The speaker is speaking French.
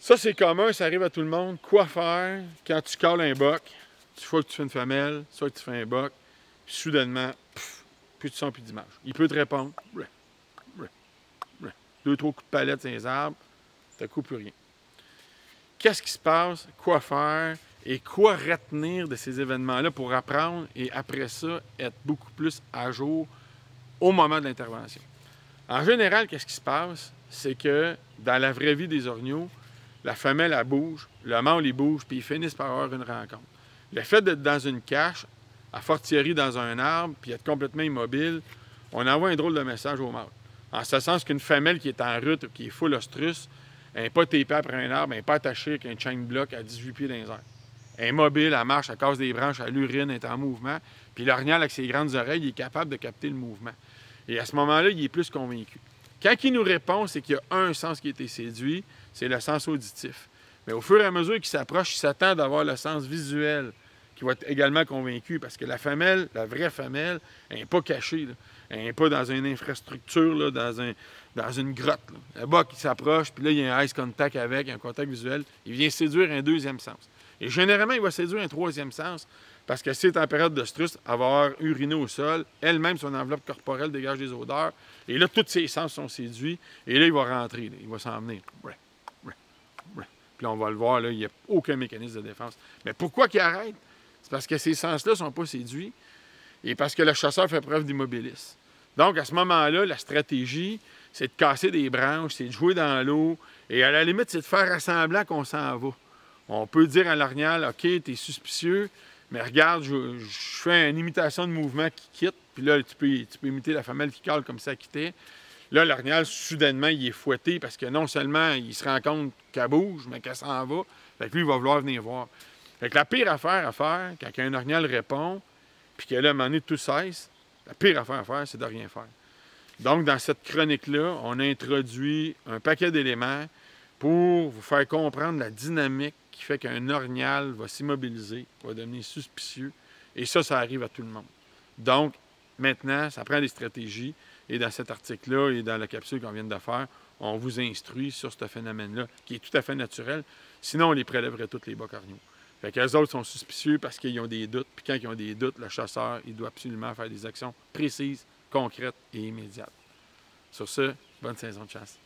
Ça, c'est commun, ça arrive à tout le monde. Quoi faire quand tu cales un boc, soit que tu fais une femelle, soit que tu fais un boc, puis soudainement, plus de son, plus d'image. Il peut te répondre. Deux, trois coups de palette sur les arbres, tu ne coupes plus rien. Qu'est-ce qui se passe? Quoi faire? Et quoi retenir de ces événements-là pour apprendre et après ça, être beaucoup plus à jour au moment de l'intervention? En général, qu'est-ce qui se passe? C'est que dans la vraie vie des orignaux, la femelle, elle bouge, le mâle, il bouge, puis ils finissent par avoir une rencontre. Le fait d'être dans une cache, à fortiori dans un arbre, puis être complètement immobile, on envoie un drôle de message au mâle. En ce sens qu'une femelle qui est en route ou qui est full ostrus, elle n'est pas tapée après un arbre, elle n'est pas attachée avec un chain block à 18 pieds dans les airs. Elle est mobile, elle marche, elle casse des branches, elle urine, elle est en mouvement. Puis l'orignal, avec ses grandes oreilles, il est capable de capter le mouvement. Et à ce moment-là, il est plus convaincu. Quand il nous répond, c'est qu'il y a un sens qui a été séduit, c'est le sens auditif. Mais au fur et à mesure qu'il s'approche, il s'attend d'avoir le sens visuel qui va être également convaincu parce que la femelle, la vraie femelle, elle n'est pas cachée. Là. Elle n'est pas dans une infrastructure, là, dans une grotte. Là. Le boc, il s'approche, puis là, il y a un eye contact avec, un contact visuel. Il vient séduire un deuxième sens. Et généralement, il va séduire un troisième sens parce que si elle est en période de stress, elle va avoir uriné au sol. Elle-même, son enveloppe corporelle dégage des odeurs. Et là, tous ses sens sont séduits. Et là, il va rentrer. Là. Il va s'en venir. Puis là, on va le voir, là, il n'y a aucun mécanisme de défense. Mais pourquoi qu'il arrête? C'est parce que ces sens-là ne sont pas séduits et parce que le chasseur fait preuve d'immobilisme. Donc, à ce moment-là, la stratégie, c'est de casser des branches, c'est de jouer dans l'eau et à la limite, c'est de faire semblant qu'on s'en va. On peut dire à l'orignal, OK, tu es suspicieux, mais regarde, je fais une imitation de mouvement qui quitte, puis là, tu peux imiter la femelle qui cale comme ça quittait. Là, l'orignal, soudainement, il est fouetté parce que non seulement il se rend compte qu'elle bouge, mais qu'elle s'en va. Fait que lui, il va vouloir venir voir. Fait que la pire affaire à faire, quand un orignal répond, puis que là, à un moment donné, tout cesse, la pire affaire à faire, c'est de rien faire. Donc, dans cette chronique-là, on a introduit un paquet d'éléments pour vous faire comprendre la dynamique qui fait qu'un orignal va s'immobiliser, va devenir suspicieux. Et ça arrive à tout le monde. Donc, maintenant, ça prend des stratégies. Et dans cet article-là et dans la capsule qu'on vient de faire, on vous instruit sur ce phénomène-là, qui est tout à fait naturel. Sinon, on les prélèverait tous les bocs orignaux. Fait qu'eux autres sont suspicieux parce qu'ils ont des doutes. Puis quand ils ont des doutes, le chasseur, il doit absolument faire des actions précises, concrètes et immédiates. Sur ce, bonne saison de chasse.